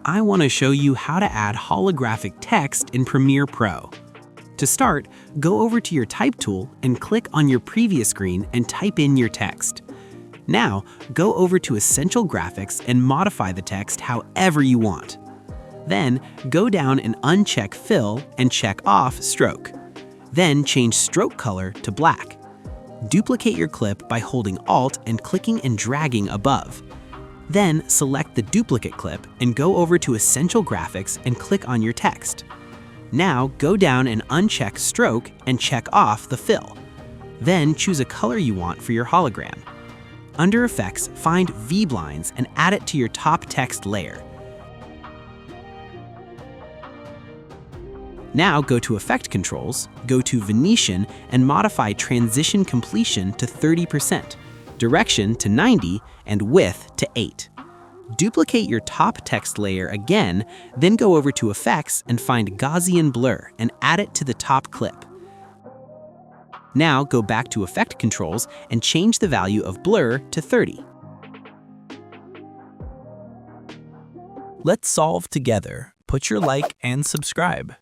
I want to show you how to add holographic text in Premiere Pro. To start, go over to your Type tool and click on your previous screen and type in your text. Now, go over to Essential Graphics and modify the text however you want. Then, go down and uncheck Fill and check off Stroke. Then change Stroke Color to black. Duplicate your clip by holding Alt and clicking and dragging above. Then select the duplicate clip and go over to Essential Graphics and click on your text. Now go down and uncheck Stroke and check off the Fill. Then choose a color you want for your hologram. Under Effects, find V-Blinds and add it to your top text layer. Now go to Effect Controls, go to Venetian and modify Transition Completion to 30%, Direction to 90, and Width to 8. Duplicate your top text layer again, then go over to Effects and find Gaussian Blur and add it to the top clip. Now go back to Effect Controls and change the value of Blur to 30. Let's solve together. Put your like and subscribe.